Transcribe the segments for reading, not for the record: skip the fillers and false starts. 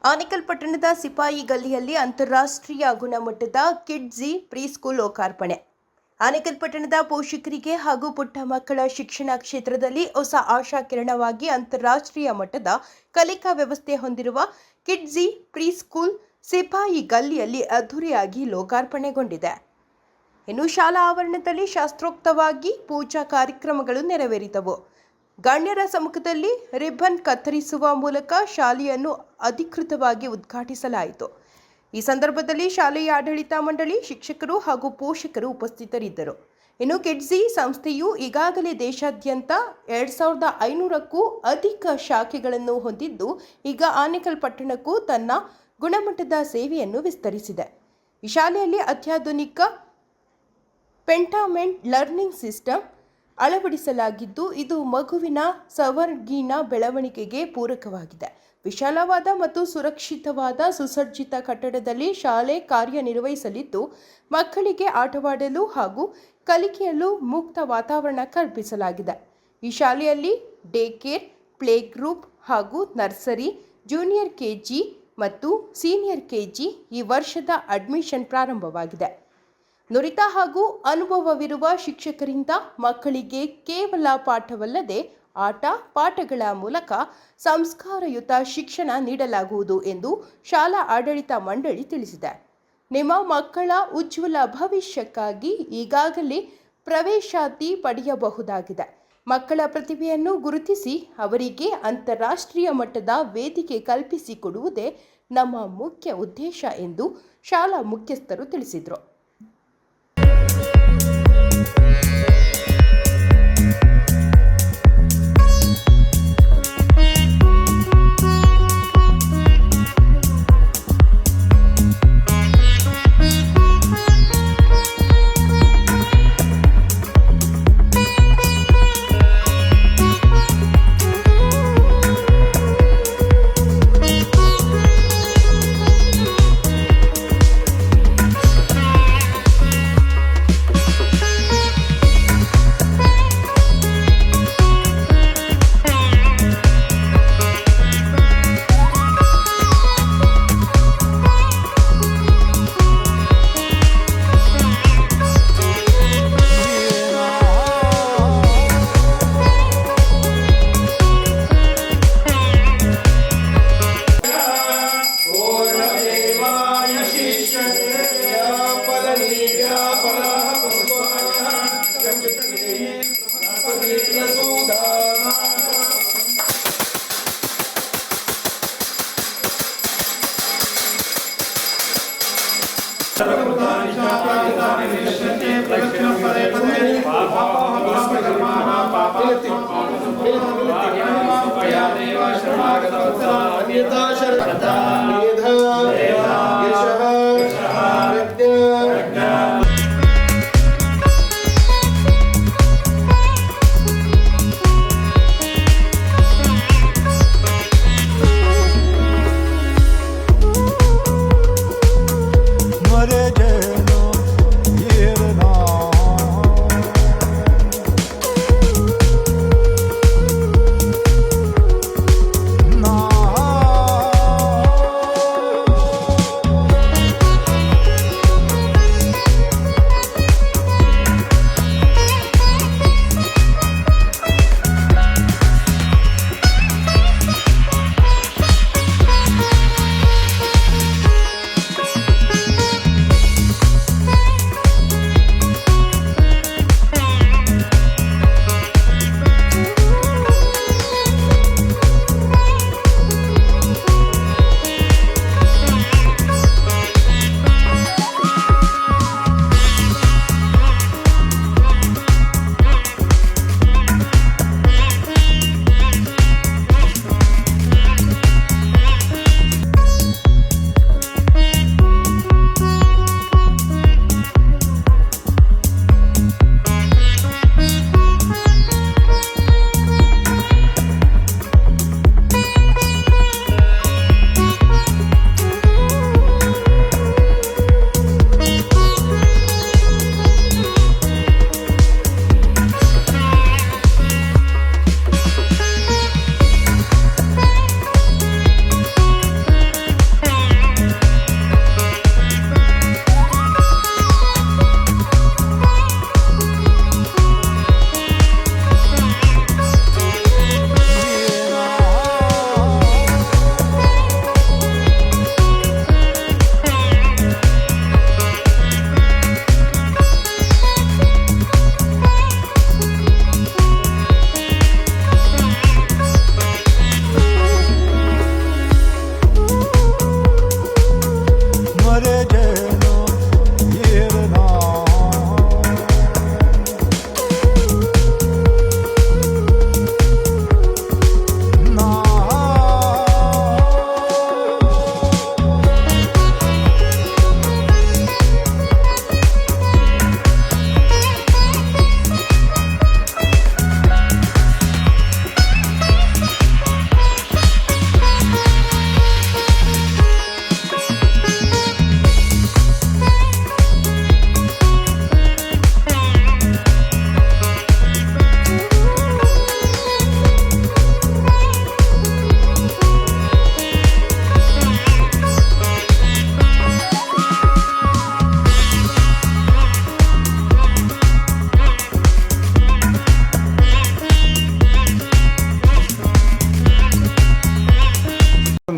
ಆನೇಕಲ್ ಪಟ್ಟಣದ ಸಿಪಾಯಿ ಗಲ್ಲಿಯಲ್ಲಿ ಅಂತಾರಾಷ್ಟ್ರೀಯ ಗುಣಮಟ್ಟದ ಕಿಡ್ಜಿ ಪ್ರೀಸ್ಕೂಲ್ ಲೋಕಾರ್ಪಣೆ. ಆನೇಕಲ್ ಪಟ್ಟಣದ ಪೋಷಕರಿಗೆ ಹಾಗೂ ಪುಟ್ಟ ಮಕ್ಕಳ ಶಿಕ್ಷಣ ಕ್ಷೇತ್ರದಲ್ಲಿ ಹೊಸ ಆಶಾ ಕಿರಣವಾಗಿ ಅಂತಾರಾಷ್ಟ್ರೀಯ ಮಟ್ಟದ ಕಲಿಕಾ ವ್ಯವಸ್ಥೆ ಹೊಂದಿರುವ ಕಿಡ್ಜಿ ಪ್ರೀಸ್ಕೂಲ್ ಸಿಪಾಯಿ ಗಲ್ಲಿಯಲ್ಲಿ ಅದ್ದೂರಿಯಾಗಿ ಲೋಕಾರ್ಪಣೆಗೊಂಡಿದೆ. ಇನ್ನು ಶಾಲಾ ಆವರಣದಲ್ಲಿ ಶಾಸ್ತ್ರೋಕ್ತವಾಗಿ ಪೂಜಾ ಕಾರ್ಯಕ್ರಮಗಳು ನೆರವೇರಿದವು. ಗಣ್ಯರ ಸಮ್ಮುಖದಲ್ಲಿ ರಿಬ್ಬನ್ ಕತ್ತರಿಸುವ ಮೂಲಕ ಶಾಲೆಯನ್ನು ಅಧಿಕೃತವಾಗಿ ಉದ್ಘಾಟಿಸಲಾಯಿತು. ಈ ಸಂದರ್ಭದಲ್ಲಿ ಶಾಲೆಯ ಆಡಳಿತ ಮಂಡಳಿ, ಶಿಕ್ಷಕರು ಹಾಗೂ ಪೋಷಕರು ಉಪಸ್ಥಿತರಿದ್ದರು. ಇನ್ನು ಕಿಡ್ಜಿ ಸಂಸ್ಥೆಯು ಈಗಾಗಲೇ ದೇಶಾದ್ಯಂತ 2500ಕ್ಕೂ ಅಧಿಕ ಶಾಖೆಗಳನ್ನು ಹೊಂದಿದ್ದು, ಈಗ ಆನೇಕಲ್ ಪಟ್ಟಣಕ್ಕೂ ತನ್ನ ಗುಣಮಟ್ಟದ ಸೇವೆಯನ್ನು ವಿಸ್ತರಿಸಿದೆ. ಈ ಶಾಲೆಯಲ್ಲಿ ಅತ್ಯಾಧುನಿಕ ಪೆಂಟಾಮೆಂಟ್ ಲರ್ನಿಂಗ್ ಸಿಸ್ಟಮ್ ಅಳವಡಿಸಲಾಗಿದ್ದು, ಇದು ಮಗುವಿನ ಸರ್ವಾಂಗೀಣ ಬೆಳವಣಿಗೆಗೆ ಪೂರಕವಾಗಿದೆ. ವಿಶಾಲವಾದ ಮತ್ತು ಸುರಕ್ಷಿತವಾದ ಸುಸಜ್ಜಿತ ಕಟ್ಟಡದಲ್ಲಿ ಶಾಲೆ ಕಾರ್ಯನಿರ್ವಹಿಸಲಿದ್ದು, ಮಕ್ಕಳಿಗೆ ಆಟವಾಡಲು ಹಾಗೂ ಕಲಿಕೆಯಲು ಮುಕ್ತ ವಾತಾವರಣ ಕಲ್ಪಿಸಲಾಗಿದೆ. ಈ ಶಾಲೆಯಲ್ಲಿ ಡೇ ಕೇರ್, ಪ್ಲೇ ಗ್ರೂಪ್ ಹಾಗೂ ನರ್ಸರಿ, ಜೂನಿಯರ್ ಕೆಜಿ ಮತ್ತು ಸೀನಿಯರ್ ಕೆಜಿ ಈ ವರ್ಷದ ಅಡ್ಮಿಷನ್ ಪ್ರಾರಂಭವಾಗಿದೆ. ನುರಿತ ಹಾಗೂ ಅನುಭವವಿರುವ ಶಿಕ್ಷಕರಿಂದ ಮಕ್ಕಳಿಗೆ ಕೇವಲ ಪಾಠವಲ್ಲದೆ ಆಟ ಪಾಠಗಳ ಮೂಲಕ ಸಂಸ್ಕಾರಯುತ ಶಿಕ್ಷಣ ನೀಡಲಾಗುವುದು ಎಂದು ಶಾಲಾ ಆಡಳಿತ ಮಂಡಳಿ ತಿಳಿಸಿದೆ. ನಿಮ್ಮ ಮಕ್ಕಳ ಉಜ್ವಲ ಭವಿಷ್ಯಕ್ಕಾಗಿ ಈಗಾಗಲೇ ಪ್ರವೇಶಾತಿ ಪಡೆಯಬಹುದಾಗಿದೆ. ಮಕ್ಕಳ ಪ್ರತಿಭೆಯನ್ನು ಗುರುತಿಸಿ ಅವರಿಗೆ ಅಂತಾರಾಷ್ಟ್ರೀಯ ಮಟ್ಟದ ವೇದಿಕೆ ಕಲ್ಪಿಸಿಕೊಡುವುದೇ ನಮ್ಮ ಮುಖ್ಯ ಉದ್ದೇಶ ಎಂದು ಶಾಲಾ ಮುಖ್ಯಸ್ಥರು ತಿಳಿಸಿದರು.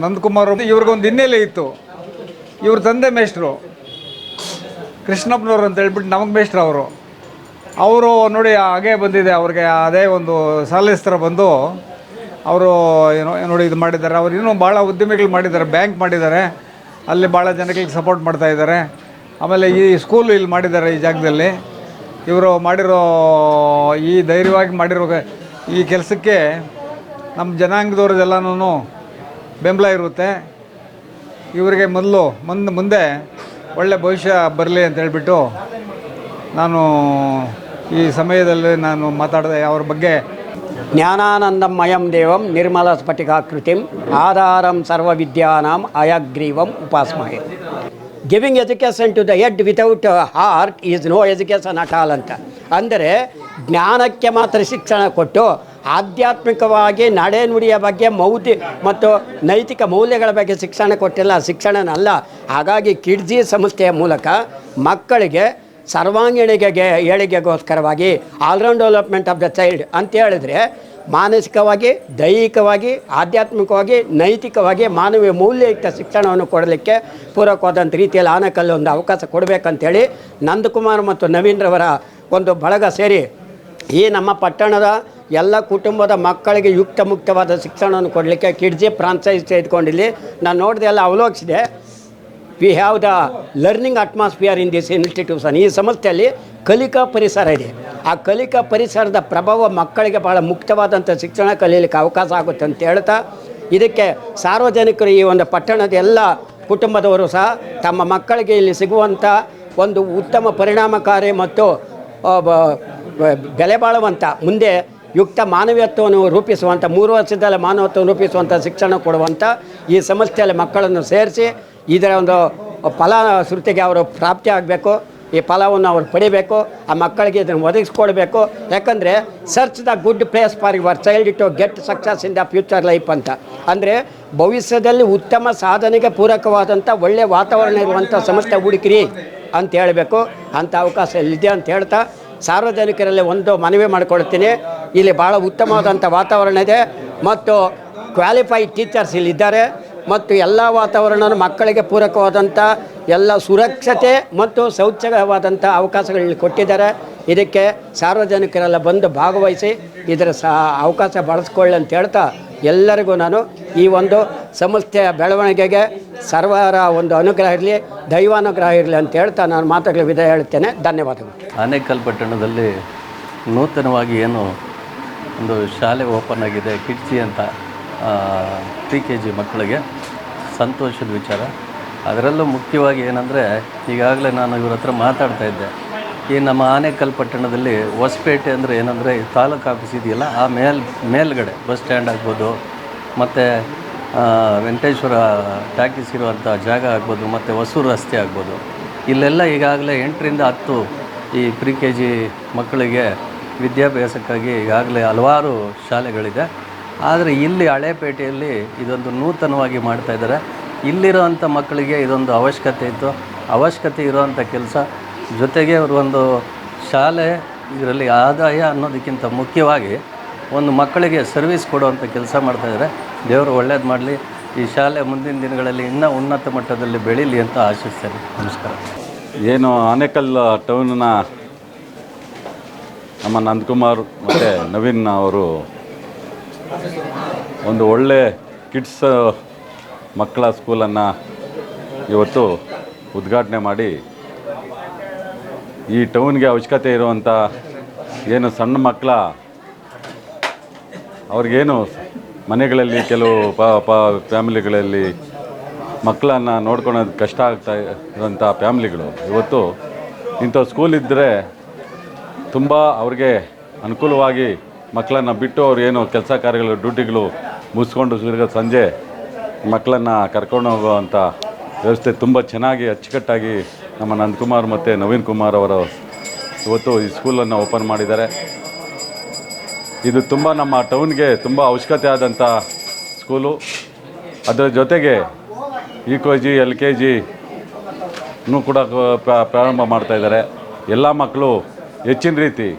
ನಂದಕುಮಾರ್ ಇವ್ರಿಗೊಂದು ಹಿನ್ನೆಲೆ ಇತ್ತು. ಇವ್ರ ತಂದೆ ಮೇಷ್ಟ್ರು ಕೃಷ್ಣಪ್ಪನವರು ಅಂತ ಹೇಳ್ಬಿಟ್ಟು ನಮಗೆ ಮೇಷ್ಟ್ರು ಅವರು ನೋಡಿ ಹಾಗೇ ಬಂದಿದೆ ಅವ್ರಿಗೆ ಅದೇ ಒಂದು ಸಾಲಿಸ್ತರ ಬಂದು ಅವರು ಏನೋ ನೋಡಿ ಇದು ಮಾಡಿದ್ದಾರೆ. ಅವ್ರು ಇನ್ನೂ ಭಾಳ ಉದ್ಯಮಿಗಳು ಮಾಡಿದ್ದಾರೆ, ಬ್ಯಾಂಕ್ ಮಾಡಿದ್ದಾರೆ, ಅಲ್ಲಿ ಭಾಳ ಜನಗಳಿಗೆ ಸಪೋರ್ಟ್ ಮಾಡ್ತಾಯಿದ್ದಾರೆ. ಆಮೇಲೆ ಈ ಸ್ಕೂಲು ಇಲ್ಲಿ ಮಾಡಿದ್ದಾರೆ ಈ ಜಾಗದಲ್ಲಿ. ಇವರು ಮಾಡಿರೋ ಈ ಧೈರ್ಯವಾಗಿ ಮಾಡಿರೋ ಈ ಕೆಲಸಕ್ಕೆ ನಮ್ಮ ಜನಾಂಗದವ್ರದ್ದೆಲ್ಲನೂ ಬೆಂಬಲ ಇರುತ್ತೆ. ಇವರಿಗೆ ಮುಂದೆ ಒಳ್ಳೆ ಭವಿಷ್ಯ ಬರಲಿ ಅಂತ ಹೇಳ್ಬಿಟ್ಟು ನಾನು ಈ ಸಮಯದಲ್ಲಿ ನಾನು ಮಾತಾಡಿದೆ ಅವ್ರ ಬಗ್ಗೆ. ಜ್ಞಾನಾನಂದಮಯಂ ದೇವಂ ನಿರ್ಮಲ ಸ್ಫಟಿಕಾಕೃತಿಂ ಆಧಾರಂ ಸರ್ವವಿದ್ಯಾನಾಂ ಅಯಗ್ರೀವಂ ಉಪಾಸ್ಮಹೆ. Giving education to the head without heart is no education at all ಅಂತ. ಅಂದರೆ ಜ್ಞಾನಕ್ಕೆ ಮಾತ್ರ ಶಿಕ್ಷಣ ಕೊಟ್ಟು ಆಧ್ಯಾತ್ಮಿಕವಾಗಿ ನಡೆನುಡಿಯ ಬಗ್ಗೆ ಮತ್ತು ನೈತಿಕ ಮೌಲ್ಯಗಳ ಬಗ್ಗೆ ಶಿಕ್ಷಣ ಕೊಟ್ಟಿಲ್ಲ, ಶಿಕ್ಷಣನಲ್ಲ. ಹಾಗಾಗಿ ಕಿಡ್ಜಿ ಸಂಸ್ಥೆಯ ಮೂಲಕ ಮಕ್ಕಳಿಗೆ ಸರ್ವಾಂಗೀಣಿಗೆ ಏಳಿಗೆಗೋಸ್ಕರವಾಗಿ all round development of the child ಅಂತ ಹೇಳಿದ್ರೆ ಮಾನಸಿಕವಾಗಿ, ದೈಹಿಕವಾಗಿ, ಆಧ್ಯಾತ್ಮಿಕವಾಗಿ, ನೈತಿಕವಾಗಿ ಮಾನವೀಯ ಮೌಲ್ಯಯುಕ್ತ ಶಿಕ್ಷಣವನ್ನು ಕೊಡಲಿಕ್ಕೆ ಪೂರಕವಾದಂಥ ರೀತಿಯಲ್ಲಿ ಆನೆಕಲ್ಲು ಒಂದು ಅವಕಾಶ ಕೊಡಬೇಕಂತೇಳಿ ನಂದಕುಮಾರ್ ಮತ್ತು ನವೀನ್ರವರ ಒಂದು ಬಳಗ ಸೇರಿ ಈ ನಮ್ಮ ಪಟ್ಟಣದ ಎಲ್ಲ ಕುಟುಂಬದ ಮಕ್ಕಳಿಗೆ ಮುಕ್ತವಾದ ಶಿಕ್ಷಣವನ್ನು ಕೊಡಲಿಕ್ಕೆ ಕಿಡ್ಜಿ ಫ್ರಾಂಚೈಸ್ ತೆಗೆದುಕೊಂಡಿಲ್ಲಿ ನಾನು ನೋಡಿದೆ, ಎಲ್ಲ ಅವಲೋಕಿಸಿದೆ. We have the learning atmosphere in this institution. ಈ ಸಂಸ್ಥೆಯಲ್ಲಿ ಕಲಿಕಾ ಪರಿಸರ ಇದೆ. ಆ ಕಲಿಕಾ ಪರಿಸರದ ಪ್ರಭಾವ ಮಕ್ಕಳಿಗೆ ಭಾಳ ಮುಕ್ತವಾದಂಥ ಶಿಕ್ಷಣ ಕಲೀಲಿಕ್ಕೆ ಅವಕಾಶ ಆಗುತ್ತೆ ಅಂತ ಹೇಳ್ತಾ, ಇದಕ್ಕೆ ಸಾರ್ವಜನಿಕರು ಈ ಒಂದು ಪಟ್ಟಣದ ಎಲ್ಲ ಕುಟುಂಬದವರು ಸಹ ತಮ್ಮ ಮಕ್ಕಳಿಗೆ ಇಲ್ಲಿ ಸಿಗುವಂಥ ಒಂದು ಉತ್ತಮ ಪರಿಣಾಮಕಾರಿ ಮತ್ತು ಬೆಲೆ ಬಾಳುವಂಥ ಮುಂದೆ ಯುಕ್ತ ಮಾನವೀಯತ್ವವನ್ನು ರೂಪಿಸುವಂಥ 3 ವರ್ಷದಲ್ಲೇ ಮಾನವತ್ವವನ್ನು ರೂಪಿಸುವಂಥ ಶಿಕ್ಷಣ ಕೊಡುವಂಥ ಈ ಸಂಸ್ಥೆಯಲ್ಲಿ ಮಕ್ಕಳನ್ನು ಸೇರಿಸಿ ಇದರ ಒಂದು ಫಲಶ್ರುತಿಗೆ ಅವರು ಪ್ರಾಪ್ತಿ ಆಗಬೇಕು. ಈ ಫಲವನ್ನು ಅವರು ಪಡಿಬೇಕು, ಆ ಮಕ್ಕಳಿಗೆ ಇದನ್ನು ಒದಗಿಸ್ಕೊಡ್ಬೇಕು. ಯಾಕಂದರೆ search the good place for your child to get success in the future life ಅಂತ. ಅಂದರೆ ಭವಿಷ್ಯದಲ್ಲಿ ಉತ್ತಮ ಸಾಧನೆಗೆ ಪೂರಕವಾದಂಥ ಒಳ್ಳೆಯ ವಾತಾವರಣ ಇರುವಂಥ ಸಂಸ್ಥೆ ಹುಡುಕಿರಿ ಅಂತ ಹೇಳಬೇಕು. ಅಂಥ ಅವಕಾಶ ಇಲ್ಲಿದೆ ಅಂತ ಹೇಳ್ತಾ ಸಾರ್ವಜನಿಕರಲ್ಲಿ ಒಂದು ಮನವಿ ಮಾಡಿಕೊಳ್ತೀನಿ. ಇಲ್ಲಿ ಭಾಳ ಉತ್ತಮವಾದಂಥ ವಾತಾವರಣ ಇದೆ ಮತ್ತು ಕ್ವಾಲಿಫೈಡ್ ಟೀಚರ್ಸ್ ಇಲ್ಲಿದ್ದಾರೆ ಮತ್ತು ಎಲ್ಲ ವಾತಾವರಣ ಮಕ್ಕಳಿಗೆ ಪೂರಕವಾದಂಥ ಎಲ್ಲ ಸುರಕ್ಷತೆ ಮತ್ತು ಶೌಚವಾದಂಥ ಅವಕಾಶಗಳಲ್ಲಿ ಕೊಟ್ಟಿದ್ದಾರೆ. ಇದಕ್ಕೆ ಸಾರ್ವಜನಿಕರೆಲ್ಲ ಬಂದು ಭಾಗವಹಿಸಿ ಇದರ ಅವಕಾಶ ಬಳಸ್ಕೊಳ್ಳಿ ಅಂತ ಹೇಳ್ತಾ ಎಲ್ಲರಿಗೂ ನಾನು ಈ ಒಂದು ಸಂಸ್ಥೆಯ ಬೆಳವಣಿಗೆಗೆ ಸರ್ವರ ಒಂದು ಅನುಗ್ರಹ ಇರಲಿ, ದೈವಾನುಗ್ರಹ ಇರಲಿ ಅಂತ ಹೇಳ್ತಾ ನಾನು ಮಾತುಗಳ ವಿದಾಯ ಹೇಳ್ತೇನೆ. ಧನ್ಯವಾದಗಳು. ಆನೇಕಲ್ ಪಟ್ಟಣದಲ್ಲಿ ನೂತನವಾಗಿ ಏನು ಒಂದು ಶಾಲೆ ಓಪನ್ ಆಗಿದೆ ಕಿಡ್ಜಿ ಅಂತ, PKG ಮಕ್ಕಳಿಗೆ ಸಂತೋಷದ ವಿಚಾರ. ಅದರಲ್ಲೂ ಮುಖ್ಯವಾಗಿ ಏನಂದರೆ ಈಗಾಗಲೇ ನಾನು ಇವ್ರ ಹತ್ರ ಮಾತಾಡ್ತಾ ಇದ್ದೆ, ಈ ನಮ್ಮ ಆನೇಕಲ್ ಪಟ್ಟಣದಲ್ಲಿ ಹೊಸಪೇಟೆ ಅಂದರೆ ಏನಂದರೆ ತಾಲೂಕು ಆಫೀಸ್ ಇದೆಯಲ್ಲ, ಆ ಮೇಲ್ಗಡೆ ಬಸ್ ಸ್ಟ್ಯಾಂಡ್ ಆಗ್ಬೋದು, ಮತ್ತು ವೆಂಕಟೇಶ್ವರ ಟಾಕೀಸ್ ಇರುವಂಥ ಜಾಗ ಆಗ್ಬೋದು, ಮತ್ತು ಹೊಸೂರು ರಸ್ತೆ ಆಗ್ಬೋದು, ಇಲ್ಲೆಲ್ಲ ಈಗಾಗಲೇ 8ರಿಂದ 10 ಈ PKG ಮಕ್ಕಳಿಗೆ ವಿದ್ಯಾಭ್ಯಾಸಕ್ಕಾಗಿ ಈಗಾಗಲೇ ಹಲವಾರು ಶಾಲೆಗಳಿದೆ. ಆದರೆ ಇಲ್ಲಿ ಹಳೇಪೇಟೆಯಲ್ಲಿ ಇದೊಂದು ನೂತನವಾಗಿ ಮಾಡ್ತಾಯಿದ್ದಾರೆ. ಇಲ್ಲಿರೋವಂಥ ಮಕ್ಕಳಿಗೆ ಇದೊಂದು ಅವಶ್ಯಕತೆ ಇರೋವಂಥ ಕೆಲಸ. ಜೊತೆಗೆ ಅವರು ಒಂದು ಶಾಲೆ ಇದರಲ್ಲಿ ಆದಾಯ ಅನ್ನೋದಕ್ಕಿಂತ ಮುಖ್ಯವಾಗಿ ಒಂದು ಮಕ್ಕಳಿಗೆ ಸರ್ವಿಸ್ ಕೊಡುವಂಥ ಕೆಲಸ ಮಾಡ್ತಾಯಿದ್ದಾರೆ. ದೇವರು ಒಳ್ಳೇದು ಮಾಡಲಿ, ಈ ಶಾಲೆ ಮುಂದಿನ ದಿನಗಳಲ್ಲಿ ಇನ್ನೂ ಉನ್ನತ ಮಟ್ಟದಲ್ಲಿ ಬೆಳೀಲಿ ಅಂತ ಆಶಿಸ್ತೇನೆ. ನಮಸ್ಕಾರ. ಏನು ಆನೇಕಲ್ ಟೌನ್ನ ನಮ್ಮ ನಂದಕುಮಾರ್ ಮತ್ತು ನವೀನ್ ಅವರು ಒಂದು ಒಳ್ಳೆ ಕಿಡ್ಸ್ ಮಕ್ಕಳ ಸ್ಕೂಲನ್ನು ಇವತ್ತು ಉದ್ಘಾಟನೆ ಮಾಡಿ ಈ ಟೌನ್ಗೆ ಅವಶ್ಯಕತೆ ಇರುವಂಥ ಏನು ಸಣ್ಣ ಮಕ್ಕಳ ಅವ್ರಿಗೇನು ಮನೆಗಳಲ್ಲಿ ಕೆಲವು ಫ್ಯಾಮಿಲಿಗಳಲ್ಲಿ ಮಕ್ಕಳನ್ನು ನೋಡ್ಕೊಳೋದು ಕಷ್ಟ ಆಗ್ತಾ ಇರೋಂಥ ಫ್ಯಾಮ್ಲಿಗಳು ಇವತ್ತು ಇಂಥ ಸ್ಕೂಲ್ ಇದ್ದರೆ ತುಂಬ ಅವ್ರಿಗೆ ಅನುಕೂಲವಾಗಿ ಮಕ್ಕಳನ್ನು ಬಿಟ್ಟು ಅವ್ರು ಏನು ಕೆಲಸ ಕಾರ್ಯಗಳು ಡ್ಯೂಟಿಗಳು ಮುಗಿಸ್ಕೊಂಡು ಸಂಜೆ ಮಕ್ಕಳನ್ನು ಕರ್ಕೊಂಡು ಹೋಗುವಂಥ ವ್ಯವಸ್ಥೆ ತುಂಬ ಚೆನ್ನಾಗಿ ಅಚ್ಚುಕಟ್ಟಾಗಿ ನಮ್ಮ ನಂದಕುಮಾರ್ ಮತ್ತು ನವೀನ್ ಕುಮಾರ್ ಅವರು ಇವತ್ತು ಈ ಸ್ಕೂಲನ್ನು ಓಪನ್ ಮಾಡಿದ್ದಾರೆ. ಇದು ತುಂಬ ನಮ್ಮ ಟೌನ್ಗೆ ತುಂಬ ಅವಶ್ಯಕತೆ ಆದಂಥ ಸ್ಕೂಲು. ಅದರ ಜೊತೆಗೆ UKG LKG ಕೂಡ ಪ್ರಾರಂಭ ಮಾಡ್ತಾಯಿದ್ದಾರೆ. ಎಲ್ಲ ಮಕ್ಕಳು ಹೆಚ್ಚಿನ ರೀತಿ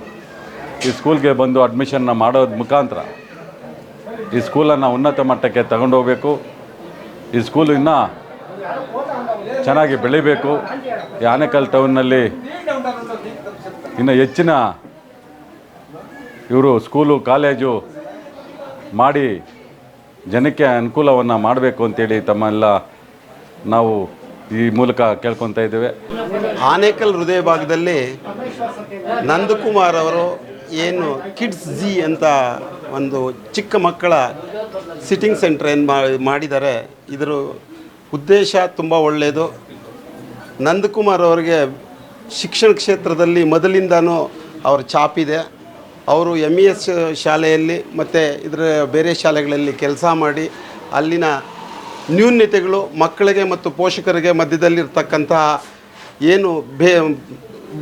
ಈ ಸ್ಕೂಲ್ಗೆ ಬಂದು ಅಡ್ಮಿಷನ್ನ ಮಾಡೋದ್ರ ಮುಖಾಂತರ ಈ ಸ್ಕೂಲನ್ನು ಉನ್ನತ ಮಟ್ಟಕ್ಕೆ ತಗೊಂಡೋಗಬೇಕು. ಈ ಸ್ಕೂಲು ಇನ್ನೂ ಚೆನ್ನಾಗಿ ಬೆಳಿಬೇಕು. ಈ ಆನೇಕಲ್ ಟೌನ್ನಲ್ಲಿ ಇನ್ನು ಹೆಚ್ಚಿನ ಇವರು ಸ್ಕೂಲು ಕಾಲೇಜು ಮಾಡಿ ಜನಕ್ಕೆ ಅನುಕೂಲವನ್ನು ಮಾಡಬೇಕು ಅಂತೇಳಿ ತಮ್ಮೆಲ್ಲ ನಾವು ಈ ಮೂಲಕ ಕೇಳ್ಕೊತಾ ಇದ್ದೇವೆ. ಆನೇಕಲ್ ಹೃದಯ ಭಾಗದಲ್ಲಿ ನಂದಕುಮಾರ್ ಅವರು ಏನು ಕಿಡ್ಸ್ ಜಿ ಅಂತ ಒಂದು ಚಿಕ್ಕ ಮಕ್ಕಳ ಸಿಟ್ಟಿಂಗ್ ಸೆಂಟರ್ ಏನು ಮಾಡಿದ್ದಾರೆ. ಇದರ ಉದ್ದೇಶ ತುಂಬ ಒಳ್ಳೆಯದು. ನಂದಕುಮಾರ್ ಅವರಿಗೆ ಶಿಕ್ಷಣ ಕ್ಷೇತ್ರದಲ್ಲಿ ಮೊದಲಿಂದನೂ ಅವ್ರ ಛಾಪಿದೆ. ಅವರು MES ಶಾಲೆಯಲ್ಲಿ ಮತ್ತು ಇದರ ಬೇರೆ ಶಾಲೆಗಳಲ್ಲಿ ಕೆಲಸ ಮಾಡಿ ಅಲ್ಲಿನ ನ್ಯೂನತೆಗಳು ಮಕ್ಕಳಿಗೆ ಮತ್ತು ಪೋಷಕರಿಗೆ ಮಧ್ಯದಲ್ಲಿರ್ತಕ್ಕಂತಹ ಏನು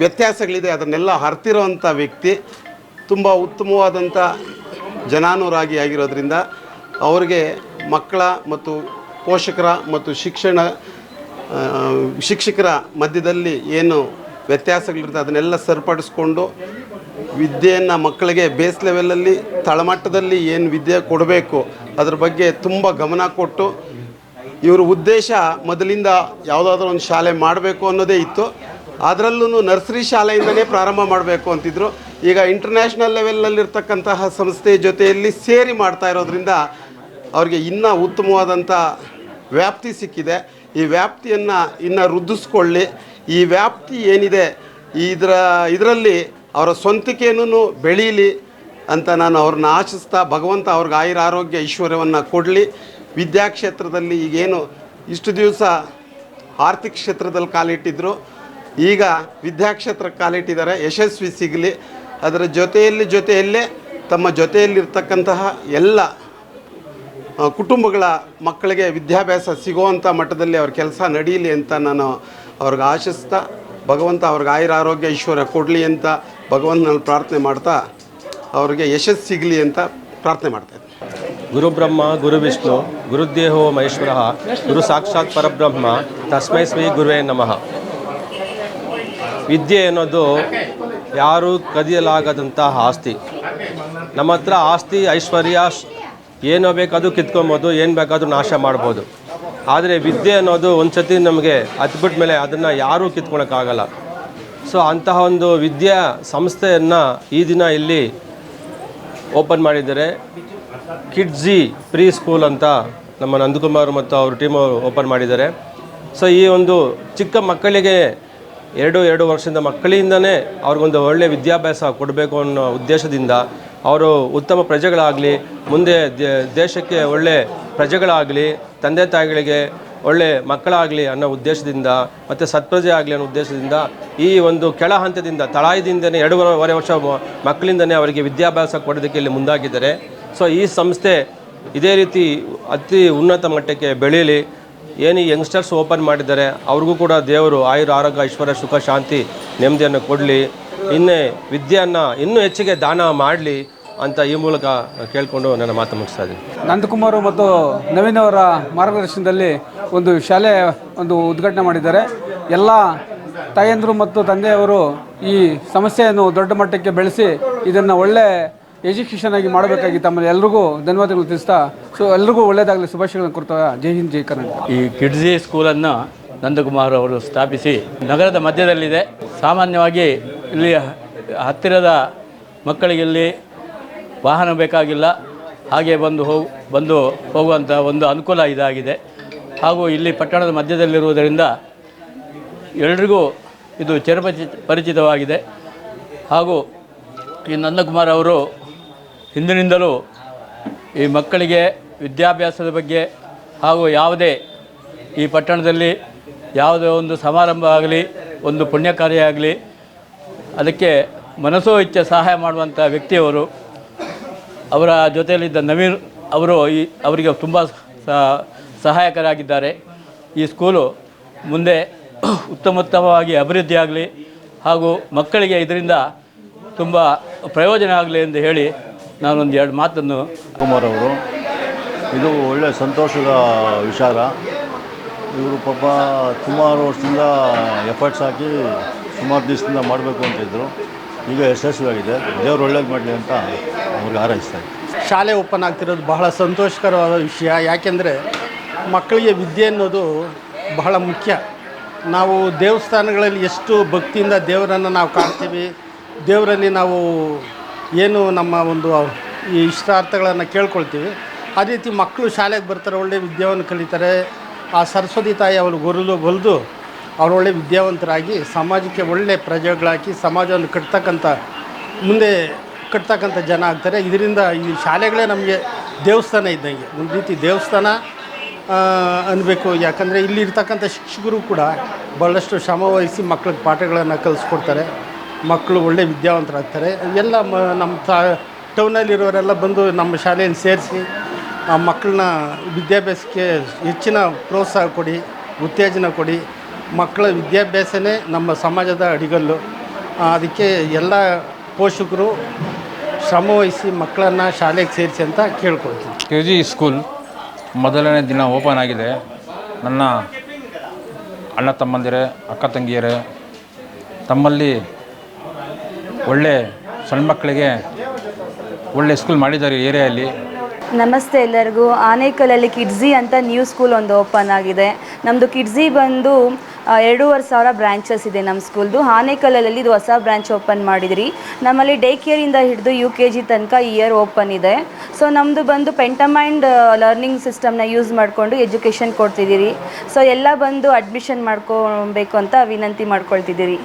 ವ್ಯತ್ಯಾಸಗಳಿದೆ ಅದನ್ನೆಲ್ಲ ಅರ್ತಿರೋವಂಥ ವ್ಯಕ್ತಿ. ತುಂಬ ಉತ್ತಮವಾದಂಥ ಜನಾನುರಾಗಿ ಆಗಿರೋದ್ರಿಂದ ಅವರಿಗೆ ಮಕ್ಕಳ ಮತ್ತು ಪೋಷಕರ ಮತ್ತು ಶಿಕ್ಷಕರ ಮಧ್ಯದಲ್ಲಿ ಏನು ವ್ಯತ್ಯಾಸಗಳಿರುತ್ತೆ ಅದನ್ನೆಲ್ಲ ಸರಿಪಡಿಸ್ಕೊಂಡು ವಿದ್ಯೆಯನ್ನು ಮಕ್ಕಳಿಗೆ ಬೇಸ್ ಲೆವೆಲಲ್ಲಿ ತಳಮಟ್ಟದಲ್ಲಿ ಏನು ವಿದ್ಯೆ ಕೊಡಬೇಕು ಅದ್ರ ಬಗ್ಗೆ ತುಂಬ ಗಮನ ಕೊಟ್ಟು ಇವ್ರ ಉದ್ದೇಶ ಮೊದಲಿಂದ ಯಾವುದಾದ್ರೂ ಒಂದು ಶಾಲೆ ಮಾಡಬೇಕು ಅನ್ನೋದೇ ಇತ್ತು. ಅದರಲ್ಲೂ ನರ್ಸರಿ ಶಾಲೆಯಿಂದನೇ ಪ್ರಾರಂಭ ಮಾಡಬೇಕು ಅಂತಿದ್ರು. ಈಗ ಇಂಟರ್ನ್ಯಾಷನಲ್ ಲೆವೆಲಲ್ಲಿರ್ತಕ್ಕಂತಹ ಸಂಸ್ಥೆ ಜೊತೆಯಲ್ಲಿ ಸೇರಿ ಮಾಡ್ತಾ ಇರೋದ್ರಿಂದ ಅವ್ರಿಗೆ ಇನ್ನೂ ಉತ್ತಮವಾದಂಥ ವ್ಯಾಪ್ತಿ ಸಿಕ್ಕಿದೆ. ಈ ವ್ಯಾಪ್ತಿಯನ್ನು ಇನ್ನೂ ವೃದ್ಧಿಸ್ಕೊಳ್ಳಿ. ಈ ವ್ಯಾಪ್ತಿ ಏನಿದೆ ಇದರಲ್ಲಿ ಅವರ ಸ್ವಂತಿಕೆಯನ್ನು ಬೆಳೀಲಿ ಅಂತ ನಾನು ಅವ್ರನ್ನ ಆಶಿಸ್ತಾ, ಭಗವಂತ ಅವ್ರಿಗೆ ಆಯುರ ಆರೋಗ್ಯ ಐಶ್ವರ್ಯವನ್ನು ಕೊಡಲಿ. ವಿದ್ಯಾಕ್ಷೇತ್ರದಲ್ಲಿ ಈಗೇನು ಇಷ್ಟು ದಿವಸ ಆರ್ಥಿಕ ಕ್ಷೇತ್ರದಲ್ಲಿ ಕಾಲಿಟ್ಟಿದ್ರು, ಈಗ ವಿದ್ಯಾಕ್ಷೇತ್ರಕ್ಕೆ ಕಾಲಿಟ್ಟಿದ್ದಾರೆ. ಯಶಸ್ವಿ ಸಿಗಲಿ. ಅದರ ಜೊತೆಯಲ್ಲೇ ತಮ್ಮ ಜೊತೆಯಲ್ಲಿರ್ತಕ್ಕಂತಹ ಎಲ್ಲ ಕುಟುಂಬಗಳ ಮಕ್ಕಳಿಗೆ ವಿದ್ಯಾಭ್ಯಾಸ ಸಿಗುವಂಥ ಮಟ್ಟದಲ್ಲಿ ಅವ್ರ ಕೆಲಸ ನಡೀಲಿ ಅಂತ ನಾನು ಅವ್ರಿಗೆ ಆಶಿಸ್ತಾ, ಭಗವಂತ ಅವ್ರಿಗೆ ಆಯುರ ಆರೋಗ್ಯ ಐಶ್ವರ್ಯ ಕೊಡಲಿ ಅಂತ ಭಗವಂತನಲ್ಲಿ ಪ್ರಾರ್ಥನೆ ಮಾಡ್ತಾ ಅವ್ರಿಗೆ ಯಶಸ್ಸು ಸಿಗಲಿ ಅಂತ ಪ್ರಾರ್ಥನೆ ಮಾಡ್ತಾಯಿದ್ದೆ. ಗುರು ಬ್ರಹ್ಮ ಗುರು ವಿಷ್ಣು ಗುರುದೇವೋ ಮಹೇಶ್ವರ ಗುರು ಸಾಕ್ಷಾತ್ ಪರಬ್ರಹ್ಮ ತಸ್ಮೈ ಶ್ರೀ ಗುರುವೇ ನಮಃ. ವಿದ್ಯೆ ಅನ್ನೋದು ಯಾರೂ ಕದಿಯಲಾಗದಂತಹ ಆಸ್ತಿ. ನಮ್ಮ ಹತ್ರ ಆಸ್ತಿ ಐಶ್ವರ್ಯ ಏನೋ ಬೇಕಾದರೂ ಕಿತ್ಕೊಬೋದು, ಏನು ಬೇಕಾದರೂ ನಾಶ ಮಾಡ್ಬೋದು. ಆದರೆ ವಿದ್ಯೆ ಅನ್ನೋದು ಒಂದು ಸತಿ ನಮಗೆ ಹತ್ಬಿಟ್ಟ ಮೇಲೆ ಅದನ್ನು ಯಾರೂ ಕಿತ್ಕೊಳಕ್ಕಾಗಲ್ಲ. ಸೊ ಅಂತಹ ಒಂದು ವಿದ್ಯಾ ಸಂಸ್ಥೆಯನ್ನು ಈ ದಿನ ಇಲ್ಲಿ ಓಪನ್ ಮಾಡಿದ್ದಾರೆ. ಕಿಡ್ಜಿ ಪ್ರೀ ಸ್ಕೂಲ್ ಅಂತ ನಮ್ಮ ನಂದಕುಮಾರ್ ಮತ್ತು ಅವ್ರ ಟೀಮು ಓಪನ್ ಮಾಡಿದ್ದಾರೆ. ಸೊ ಈ ಒಂದು ಚಿಕ್ಕ ಮಕ್ಕಳಿಗೆ 2 ವರ್ಷದಿಂದ ಮಕ್ಕಳಿಂದನೇ ಅವ್ರಿಗೊಂದು ಒಳ್ಳೆಯ ವಿದ್ಯಾಭ್ಯಾಸ ಕೊಡಬೇಕು ಅನ್ನೋ ಉದ್ದೇಶದಿಂದ ಅವರು ಉತ್ತಮ ಪ್ರಜೆಗಳಾಗಲಿ, ಮುಂದೆ ದೇಶಕ್ಕೆ ಒಳ್ಳೆ ಪ್ರಜೆಗಳಾಗಲಿ, ತಂದೆ ತಾಯಿಗಳಿಗೆ ಒಳ್ಳೆ ಮಕ್ಕಳಾಗಲಿ ಅನ್ನೋ ಉದ್ದೇಶದಿಂದ ಮತ್ತು ಸತ್ಪ್ರಜೆ ಆಗಲಿ ಅನ್ನೋ ಉದ್ದೇಶದಿಂದ ಈ ಒಂದು ಕೆಳ ಹಂತದಿಂದ ತಳಾಯದಿಂದನೇ 2.5 ವರ್ಷ ಮಕ್ಕಳಿಂದನೇ ಅವರಿಗೆ ವಿದ್ಯಾಭ್ಯಾಸ ಕೊಡೋದಕ್ಕೆ ಇಲ್ಲಿ ಮುಂದಾಗಿದ್ದಾರೆ. ಸೊ ಈ ಸಂಸ್ಥೆ ಇದೇ ರೀತಿ ಅತಿ ಉನ್ನತ ಮಟ್ಟಕ್ಕೆ ಬೆಳೀಲಿ. ಏನು ಈ ಯಂಗ್ಸ್ಟರ್ಸ್ ಓಪನ್ ಮಾಡಿದ್ದಾರೆ ಅವ್ರಿಗೂ ಕೂಡ ದೇವರು ಆಯುರ ಆರೋಗ್ಯ ಐಶ್ವರ್ಯ ಸುಖ ಶಾಂತಿ ನೆಮ್ಮದಿಯನ್ನು ಕೊಡಲಿ. ವಿದ್ಯೆಯನ್ನು ಇನ್ನೂ ಹೆಚ್ಚಿಗೆ ದಾನ ಮಾಡಲಿ ಅಂತ ಈ ಮೂಲಕ ಕೇಳಿಕೊಂಡು ನನ್ನ ಮಾತು ಮುಗಿಸ್ತಾ ಇದ್ದೀನಿ. ನಂದಕುಮಾರ್ ಮತ್ತು ನವೀನ್ ಅವರ ಮಾರ್ಗದರ್ಶನದಲ್ಲಿ ಒಂದು ಶಾಲೆ ಉದ್ಘಾಟನೆ ಮಾಡಿದ್ದಾರೆ. ಎಲ್ಲ ತಾಯಂದಿರು ಮತ್ತು ತಂದೆಯವರು ಈ ಸಮಸ್ಯೆಯನ್ನು ದೊಡ್ಡ ಮಟ್ಟಕ್ಕೆ ಬೆಳೆಸಿ ಇದನ್ನು ಒಳ್ಳೆ ಎಜುಕೇಷನ್ ಆಗಿ ಮಾಡಬೇಕಾಗಿ ತಮ್ಮಲ್ಲಿ ಎಲ್ರಿಗೂ ಧನ್ಯವಾದಗಳು ತಿಳಿಸ್ತಾ, ಸೊ ಎಲ್ರಿಗೂ ಒಳ್ಳೆಯದಾಗಲಿ ಶುಭಾಶಯಗಳನ್ನು ಕೊಡ್ತಾ ಜೈ ಹಿಂದ್ ಜೈ ಕರ್ನಾಟಕ. ಈ ಕಿಡ್ಜಿ ಸ್ಕೂಲನ್ನು ನಂದಕುಮಾರ್ ಅವರು ಸ್ಥಾಪಿಸಿ ನಗರದ ಮಧ್ಯದಲ್ಲಿದೆ. ಸಾಮಾನ್ಯವಾಗಿ ಇಲ್ಲಿ ಹತ್ತಿರದ ಮಕ್ಕಳಿಗೆ ಇಲ್ಲಿ ವಾಹನ ಬೇಕಾಗಿಲ್ಲ, ಹಾಗೆ ಬಂದು ಹೋಗುವಂಥ ಒಂದು ಅನುಕೂಲ ಇದಾಗಿದೆ. ಹಾಗೂ ಇಲ್ಲಿ ಪಟ್ಟಣದ ಮಧ್ಯದಲ್ಲಿರುವುದರಿಂದ ಎಲ್ರಿಗೂ ಇದು ಪರಿಚಿತವಾಗಿದೆ. ಹಾಗೂ ಈ ನಂದಕುಮಾರ್ ಅವರು ಹಿಂದಿನಿಂದಲೂ ಈ ಮಕ್ಕಳಿಗೆ ವಿದ್ಯಾಭ್ಯಾಸದ ಬಗ್ಗೆ ಹಾಗೂ ಯಾವುದೇ ಈ ಪಟ್ಟಣದಲ್ಲಿ ಯಾವುದೇ ಒಂದು ಸಮಾರಂಭ ಆಗಲಿ, ಒಂದು ಪುಣ್ಯ ಕಾರ್ಯ ಆಗಲಿ, ಅದಕ್ಕೆ ಮನಸೋ ಇಚ್ಛೆ ಸಹಾಯ ಮಾಡುವಂಥ ವ್ಯಕ್ತಿಯವರು. ಅವರ ಜೊತೆಯಲ್ಲಿದ್ದ ನವೀನ್ ಅವರು ಅವರಿಗೆ ತುಂಬ ಸಹಾಯಕರಾಗಿದ್ದಾರೆ. ಈ ಸ್ಕೂಲು ಮುಂದೆ ಉತ್ತಮವಾಗಿ ಅಭಿವೃದ್ಧಿ ಆಗಲಿ ಹಾಗೂ ಮಕ್ಕಳಿಗೆ ಇದರಿಂದ ತುಂಬ ಪ್ರಯೋಜನ ಆಗಲಿ ಎಂದು ಹೇಳಿ ನಾನೊಂದು 2 ಮಾತನ್ನು. ಕುಮಾರ್ ಅವರು ಇದು ಒಳ್ಳೆಯ ಸಂತೋಷದ ವಿಚಾರ. ಇವರು ಪಾಪ ಸುಮಾರು ವರ್ಷದಿಂದ ಎಫರ್ಟ್ಸ್ ಹಾಕಿ ಸುಮಾರು ದಿವಸದಿಂದ ಮಾಡಬೇಕು ಅಂತಿದ್ದರು. ಈಗ ಯಶಸ್ವಿಯಾಗಿದೆ. ದೇವರು ಒಳ್ಳೇದು ಮಾಡಲಿ ಅಂತ ಅವ್ರಿಗೆ ಹಾರೈಸ್ತಾರೆ. ಶಾಲೆ ಓಪನ್ ಆಗ್ತಿರೋದು ಬಹಳ ಸಂತೋಷಕರವಾದ ವಿಷಯ. ಯಾಕೆಂದರೆ ಮಕ್ಕಳಿಗೆ ವಿದ್ಯೆ ಅನ್ನೋದು ಬಹಳ ಮುಖ್ಯ. ನಾವು ದೇವಸ್ಥಾನಗಳಲ್ಲಿ ಎಷ್ಟು ಭಕ್ತಿಯಿಂದ ದೇವರನ್ನು ನಾವು ಕಾಣ್ತೀವಿ, ದೇವರಲ್ಲಿ ನಾವು ಏನು ನಮ್ಮ ಒಂದು ಈ ಇಷ್ಟಾರ್ಥಗಳನ್ನು ಕೇಳ್ಕೊಳ್ತೀವಿ, ಆ ರೀತಿ ಮಕ್ಕಳು ಶಾಲೆಗೆ ಬರ್ತಾರೆ, ಒಳ್ಳೆಯ ವಿದ್ಯಾವನ್ನು ಕಲಿತಾರೆ. ಆ ಸರಸ್ವತಿ ತಾಯಿ ಅವರು ಒಲಿದು ಅವರು ಒಳ್ಳೆ ವಿದ್ಯಾವಂತರಾಗಿ ಸಮಾಜಕ್ಕೆ ಒಳ್ಳೆ ಪ್ರಜೆಗಳಾಗಿ ಸಮಾಜವನ್ನು ಮುಂದೆ ಕಟ್ತಕ್ಕಂಥ ಜನ ಆಗ್ತಾರೆ. ಇದರಿಂದ ಈ ಶಾಲೆಗಳೇ ನಮಗೆ ದೇವಸ್ಥಾನ ಇದ್ದಂಗೆ, ಒಂದು ರೀತಿ ದೇವಸ್ಥಾನ ಅನ್ನಬೇಕು. ಯಾಕಂದರೆ ಇಲ್ಲಿರ್ತಕ್ಕಂಥ ಶಿಕ್ಷಕರು ಕೂಡ ಭಾಳಷ್ಟು ಶ್ರಮವಹಿಸಿ ಮಕ್ಕಳಿಗೆ ಪಾಠಗಳನ್ನು ಕಲಿಸ್ಕೊಡ್ತಾರೆ. ಮಕ್ಕಳು ಒಳ್ಳೆ ವಿದ್ಯಾವಂತರಾಗ್ತಾರೆ. ಎಲ್ಲ ನಮ್ಮ ಟೌನಲ್ಲಿರೋರೆಲ್ಲ ಬಂದು ನಮ್ಮ ಶಾಲೆಯಲ್ಲಿ ಸೇರಿಸಿ ಆ ಮಕ್ಕಳನ್ನ ವಿದ್ಯಾಭ್ಯಾಸಕ್ಕೆ ಹೆಚ್ಚಿನ ಪ್ರೋತ್ಸಾಹ ಕೊಡಿ, ಉತ್ತೇಜನ ಕೊಡಿ. ಮಕ್ಕಳ ವಿದ್ಯಾಭ್ಯಾಸನೇ ನಮ್ಮ ಸಮಾಜದ ಅಡಿಗಲ್ಲು. ಅದಕ್ಕೆ ಎಲ್ಲ ಪೋಷಕರು ಶ್ರಮವಹಿಸಿ ಮಕ್ಕಳನ್ನು ಶಾಲೆಗೆ ಸೇರಿಸಿ ಅಂತ ಕೇಳ್ಕೊಳ್ತೀನಿ. KG ಸ್ಕೂಲ್ ಮೊದಲನೇ ದಿನ ಓಪನ್ ಆಗಿದೆ. ನನ್ನ ಅಣ್ಣ ತಮ್ಮಂದಿರೇ, ಅಕ್ಕ ತಂಗಿಯರೇ, ತಮ್ಮಲ್ಲಿ ಒಳ್ಳೆ ಸಣ್ಣ ಮಕ್ಕಳಿಗೆ ಒಳ್ಳೆ ಸ್ಕೂಲ್ ಮಾಡಿದ್ದಾರೆ ಈ ಏರಿಯಾಯಲ್ಲಿ. ನಮಸ್ತೆ ಎಲ್ಲರಿಗೂ. ಆನೇಕಲಲ್ಲಿ ಕಿಡ್ಝಿ ಅಂತ ನ್ಯೂ ಸ್ಕೂಲ್ ಒಂದು ಓಪನ್ ಆಗಿದೆ. ನಮ್ಮದು ಕಿಡ್ಝಿ ಬಂದು 2,500 ಬ್ರ್ಯಾಂಚಸ್ ಇದೆ ನಮ್ಮ ಸ್ಕೂಲ್ದು. ಆನೇಕಲಲ್ಲಿ ಇದು ಹೊಸ ಬ್ರ್ಯಾಂಚ್ ಓಪನ್ ಮಾಡಿದ್ರಿ. ನಮ್ಮಲ್ಲಿ ಡೇ ಕೇರಿಂದ ಹಿಡಿದು UKG ತನಕ ಇಯರ್ ಓಪನ್ ಇದೆ. ಸೊ ನಮ್ಮದು ಬಂದು ಪೆಂಟಮೈಂಡ್ ಲರ್ನಿಂಗ್ ಸಿಸ್ಟಮ್ನ ಯೂಸ್ ಮಾಡಿಕೊಂಡು ಎಜುಕೇಷನ್ ಕೊಡ್ತಿದ್ದೀರಿ. ಸೊ ಎಲ್ಲ ಬಂದು ಅಡ್ಮಿಷನ್ ಮಾಡ್ಕೊಬೇಕು ಅಂತ ವಿನಂತಿ ಮಾಡ್ಕೊಳ್ತಿದ್ದೀರಿ.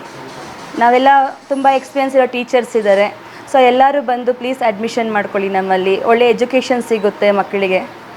ನಾವೆಲ್ಲ ತುಂಬ ಎಕ್ಸ್ಪೀರಿಯನ್ಸ್ ಇರೋ ಟೀಚರ್ಸ್ ಇದ್ದಾರೆ. ಸೊ ಎಲ್ಲರೂ ಬಂದು ಪ್ಲೀಸ್ ಅಡ್ಮಿಷನ್ ಮಾಡ್ಕೊಳ್ಳಿ. ನಮ್ಮಲ್ಲಿ ಒಳ್ಳೆ ಎಜುಕೇಷನ್ ಸಿಗುತ್ತೆ ಮಕ್ಕಳಿಗೆ.